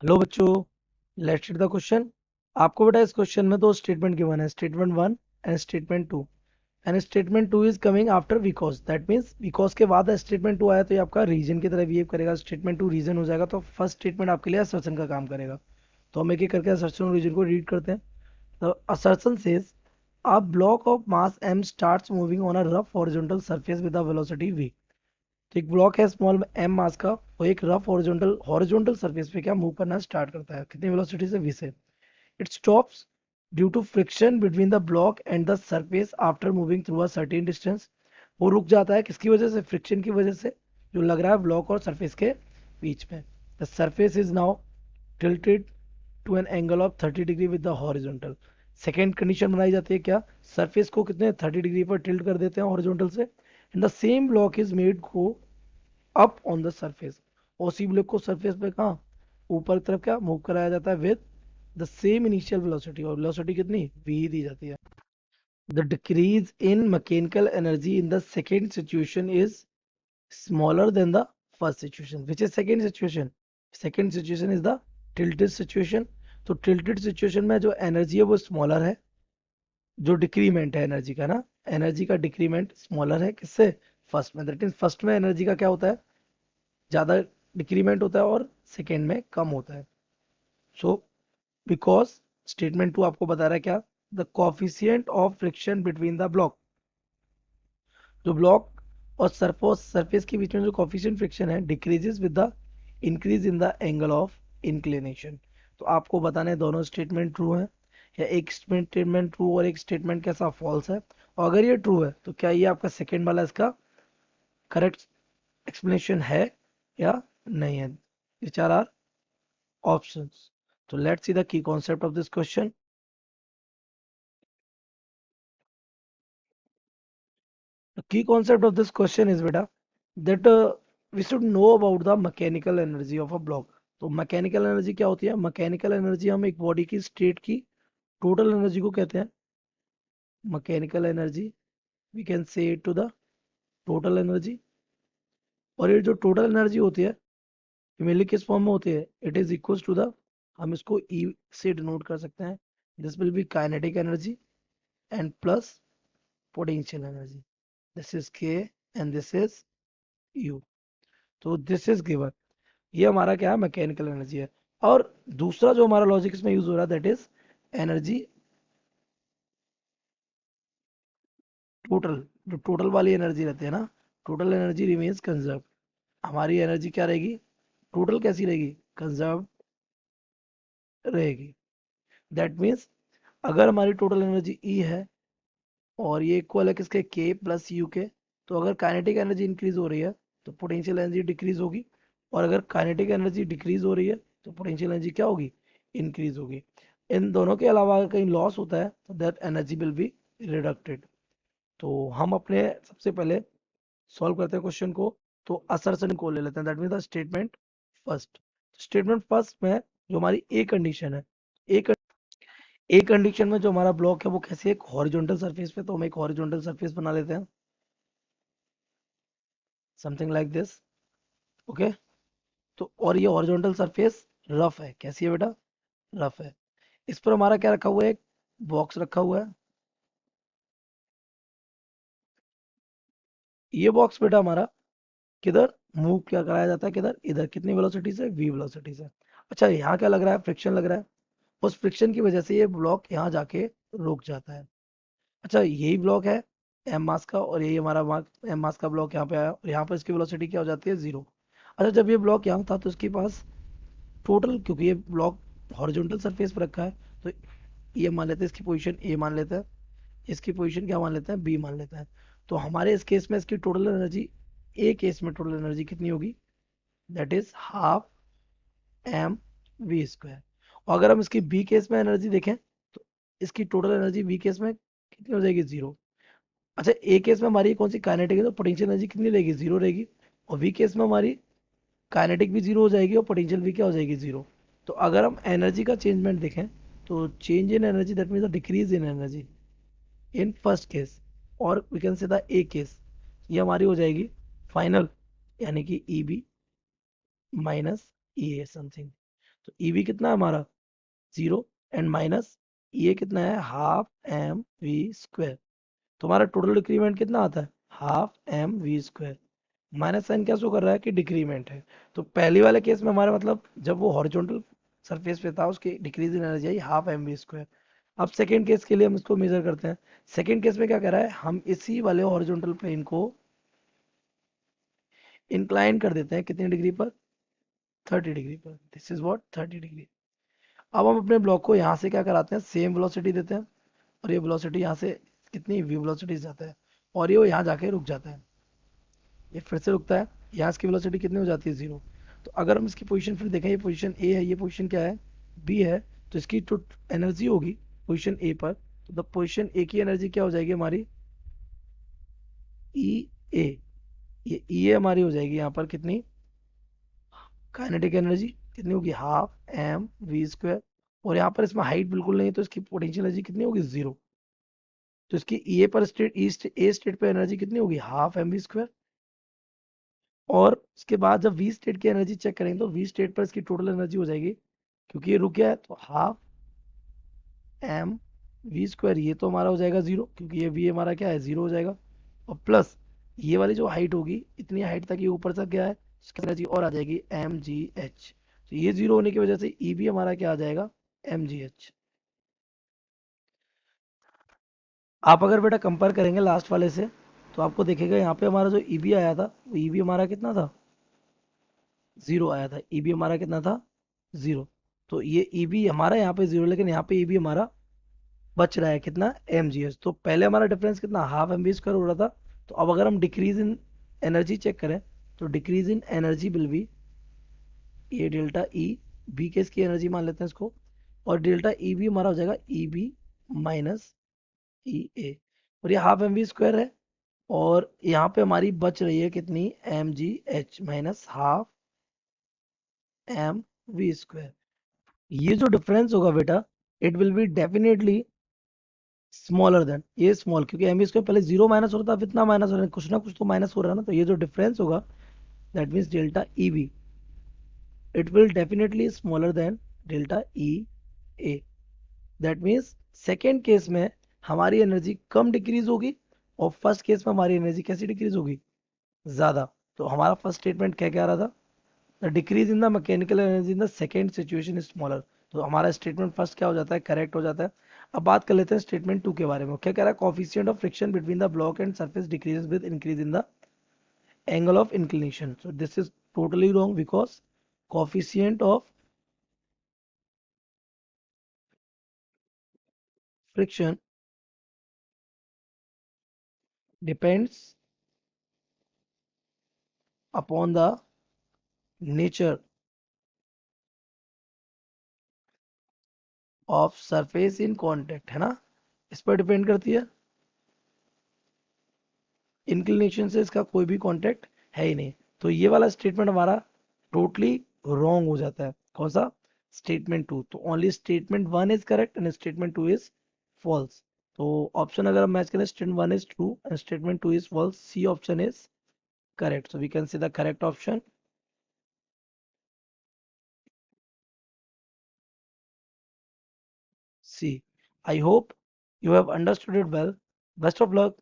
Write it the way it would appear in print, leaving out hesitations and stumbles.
Hello बच्चों, let's read the question. आपको बेटा इस क्वेश्चन में दो स्टेटमेंट गिवन है, statement one and statement two. And statement two is coming after because, that means because के बाद स्टेटमेंट टू आया तो ये आपका रीजन की तरह बिहेव करेगा। स्टेटमेंट टू रीजन हो जाएगा तो फर्स्ट स्टेटमेंट आपके लिए असर्शन का काम करेगा। तो हम एक एक करके असर्शन और रीजन को रीड करते हैं। The assertion says a block of mass m starts moving on a rough horizontal surface with a velocity v। तो एक ब्लॉक है स्मॉल एम मास का, वो एक रफ हॉरिजॉन्टल सरफेस पे क्या मूव करना स्टार्ट करता है, कितनी वेलोसिटी से, v से। It stops due to friction between the block and the surface after moving through a certain distance. वो रुक जाता है किसकी वजह से, फ्रिक्शन की वजह से, जो लग रहा है ब्लॉक और सरफेस के बीच में। The surface is now tilted to an angle of 30 degree with the horizontal. Second condition बनाई जाती है क्या, सरफेस को कितने 30 डिग्री पर टिल्ट कर देते हैं हॉरिजॉन्टल से, and the same block is made go up on the surface. उसी ब्लॉक को सरफेस पे कहाँ, ऊपर की तरफ क्या मूव कराया जाता है with the same initial velocity, और वेलोसिटी कितनी, v दी जाती है। The decrease in mechanical energy in the second situation is smaller than the first situation, which is second situation is the tilted situation। तो tilted situation में जो energy है वो smaller है, जो डिक्रीमेंट है एनर्जी का ना, एनर्जी का डिक्रीमेंट स्मॉलर है किससे, फर्स्ट में। दैट मीन फर्स्ट में एनर्जी का क्या होता है, ज्यादा डिक्रीमेंट होता है और सेकेंड में कम होता है। सो बिकॉज स्टेटमेंट टू आपको बता रहा है क्या, the coefficient of friction between the block, जो ब्लॉक और सरफेस के बीच में जो कोफिशिएंट फ्रिक्शन है decreases with the increase in the angle of inclination. तो आपको बताने हैं दोनों स्टेटमेंट ट्रू है, या एक स्टेटमेंट ट्रू और एक स्टेटमेंट कैसा फॉल्स है। और अगर ये ट्रू है तो क्या ये आपका सेकेंड वाला इसका करेक्ट एक्सप्लेनेशन है या नहीं है। Which are are options. तो let's see the key concept of this question. The key concept of this question is beta that we should know about the mechanical energy of a block। तो mechanical energy क्या होती है, mechanical energy हम एक body की state की total energy को कहते हैं mechanical energy. We can say it to the total energy. और ये जो टोटल एनर्जी होती है मेनली किस फॉर्म में होती है, it is equal to the, हम इसको ई से डिनोट कर सकते हैं। This will be kinetic energy and plus potential energy. This is K and this is U. तो दिस इज गिवन, ये हमारा क्या है, मैकेनिकल एनर्जी है। और दूसरा जो हमारा लॉजिक इसमें यूज हो रहा है दैट इज एनर्जी टोटल। जो टोटल वाली एनर्जी रहती है ना, टोटल एनर्जी रिमेन्स कंजर्व। हमारी एनर्जी क्या रहेगी, टोटल कैसी रहेगी, कंजर्व रहेगी। दैट मीन्स अगर हमारी टोटल एनर्जी ई है और ये इक्वल है किसके, के प्लस यू के, तो अगर काइनेटिक एनर्जी इंक्रीज हो रही है तो पोटेंशियल एनर्जी डिक्रीज होगी। और अगर काइनेटिक एनर्जी डिक्रीज हो रही है तो पोटेंशियल एनर्जी क्या होगी, इंक्रीज होगी। इन दोनों के अलावा अगर कहीं लॉस होता है तो दैट एनर्जी विल बी रिडक्टेड। तो हम अपने सबसे पहले सॉल्व करते हैं क्वेश्चन को। तो असर्शन को ले लेते हैं, that mean the statement first. Statement first में जो हमारी ए कंडीशन है, ए कंडीशन में जो हमारा ब्लॉक है वो कैसे, एक हॉरिजॉन्टल सरफेस पे, तो हम एक हॉरिजॉन्टल सरफेस बना लेते हैं समथिंग लाइक दिस। ओके। तो और ये हॉरिजॉन्टल सरफेस रफ है, कैसी है बेटा, रफ है। इस पर हमारा क्या रखा हुआ है, एक बॉक्स रखा हुआ है। ये बॉक्स बेटा हमारा किधर मूव क्या कराया जाता है, किधर, इधर, कितनी वेलोसिटी से, v वेलोसिटी से। अच्छा यहाँ क्या लग रहा है, फ्रिक्शन लग रहा है। उस फ्रिक्शन की वजह से ये ब्लॉक यहाँ जाके रुक जाता है। अच्छा यही ब्लॉक है एम मास का, और यही हमारा एम मास का ब्लॉक यहाँ पे आया, और यहाँ पर इसकी वेलोसिटी क्या हो जाती है, जीरो। अच्छा जब ये ब्लॉक यहाँ था तो इसके पास टोटल, क्योंकि ये ब्लॉक हॉरिजॉन्टल सरफेस पर रखा है, तो ये मान लेते हैं इसकी पोजीशन ए मान लेते हैं, इसकी पोजीशन क्या मान लेते हैं, बी मान लेते हैं। तो हमारे इस केस में इसकी टोटल एनर्जी, ए केस में टोटल एनर्जी कितनी होगी, that is half M V square. और अगर हम इसकी बी केस में एनर्जी देखें तो इसकी टोटल एनर्जी बी केस में कितनी हो जाएगी, जीरो। अच्छा ए केस में हमारी कौन सी, काइनेटिक है, तो पोटेंशियल एनर्जी कितनी रहेगी, जीरो रहेगी। और वी केस में हमारी काइनेटिक भी जीरो हो जाएगी और पोटेंशियल भी क्या हो जाएगी, जीरो। तो अगर हम एनर्जी का चेंजमेंट देखें तो change in energy that means the decrease in energy in first case, और we can say the A case, ये हमारी हो जाएगी फाइनल, यानी कि E B minus E A something. तो ईवी कितना है हमारा 0 एंड माइनस ये कितना है हाफ एम वी स्क्वायर। तो हमारा टोटल डिक्रीमेंट कितना आता है half M V square. Minus sign क्या शो कर रहा है कि डिक्रीमेंट है। तो पहले वाले केस में हमारा मतलब जब वो हॉरिजॉन्टल सरफेस पे था उसकी decrease in energy I half M V square. अब सेकेंड केस के लिए हम इसको मेजर करते हैं। सेकेंड केस में क्या कह रहा है हम इसी वाले हॉरिजॉन्टल प्लेन को इंक्लाइन कर देते हैं कितनी डिग्री पर 30 डिग्री पर। This is what 30 degree. अब हम अपने ब्लॉक को यहाँ से क्या कराते हैं सेम वेलोसिटी देते हैं और ये वेलोसिटी यहाँ से कितनी वी वेलोसिटी जाता है और ये यहाँ जाके रुक जाता है। ये फिर से रुकता है यहाँ इसकी वेलोसिटी कितनी हो जाती है 0। तो अगर हम इसकी पोजीशन फिर देखें ये पोजीशन ए है ये पोजीशन क्या है बी है। तो इसकी जो एनर्जी होगी पोजीशन ए पर तो द पोजीशन ए की एनर्जी क्या हो जाएगी हमारी ई ए। ये ई ए हमारी हो जाएगी यहाँ पर कितनी काइनेटिक एनर्जी कितनी होगी हाफ एम वी स्क्वायर। और यहाँ पर इसमें हाइट बिल्कुल नहीं है तो इसकी पोटेंशियल एनर्जी कितनी होगी 0। तो इसकी ई ए पर स्टेट ए स्टेट पर एनर्जी कितनी होगी हाफ एम वी स्क्वायर। और उसके बाद जब वी स्टेट की एनर्जी चेक करेंगे तो वी स्टेट पर इसकी टोटल एनर्जी हो जाएगी क्योंकि ये रुक गया है तो हाफ एम वी स्क्वायर ये तो हमारा हो जाएगा 0 क्योंकि ये वी हमारा क्या है 0 हो जाएगा। और प्लस ये वाली जो हाइट होगी इतनी हाइट तक ये ऊपर तक गया है इसकी एनर्जी और आ जाएगी एम जी एच। तो ये 0 होने की वजह से ई भी हमारा क्या आ जाएगा एम जी एच। आप अगर बेटा कंपेयर करेंगे लास्ट वाले से तो आपको देखेगा यहाँ पे हमारा जो ई बी आया था वो ई बी हमारा कितना था 0 आया था। ई बी हमारा कितना था 0। तो ये ई बी हमारा यहाँ पे 0 लेकिन यहाँ पे ई बी हमारा बच रहा है कितना एम जी एच। तो पहले हमारा डिफरेंस कितना हाफ एम बी स्क्वायर हो रहा था। तो अब अगर हम डिक्रीज इन एनर्जी चेक करें तो decrease in energy will be ये डेल्टा ई बी के इसकी एनर्जी मान लेते हैं इसको और डेल्टा ई बी हमारा हो जाएगा ई बी माइनस ई ए। और ये हाफ एम बी स्क्वायर है और यहाँ पे हमारी बच रही है कितनी M G H minus half M V square. ये जो डिफरेंस होगा बेटा it will be definitely smaller than ये स्मॉल क्योंकि एम स्क्वायर पहले 0 माइनस हो रहा था अब इतना माइनस हो रहा है कुछ ना कुछ तो माइनस हो रहा है ना। तो ये जो डिफरेंस होगा that means delta E B it will definitely smaller then delta E A. That means second case में हमारी एनर्जी कम डिक्रीज होगी और फर्स्ट केस में हमारी एनर्जी कैसी डिक्रीज होगी ज्यादा। तो हमारा फर्स्ट स्टेटमेंट क्या क्या आ रहा था the decrease in the mechanical energy in the second situation is smaller. तो हमारा स्टेटमेंट फर्स्ट क्या हो जाता है करेक्ट हो जाता है। अब बात कर लेते हैं स्टेटमेंट टू के बारे में। क्या कह रहा है coefficient of friction between the block and surface decreases with increase in the angle of inclination. So this is totally wrong because coefficient of friction depends upon the nature of surface in contact है ना इस पर depend करती है। Inclination से इसका कोई भी कांटेक्ट है ही नहीं। तो ये वाला स्टेटमेंट हमारा टोटली रॉन्ग हो जाता है। कौन सा स्टेटमेंट टू। तो only statement one is correct and statement two is false. तो ऑप्शन अगर हम मैच करें statement one is true and statement two is false C option is correct. So we can see the correct option C. I hope you have understood it well. Best of luck.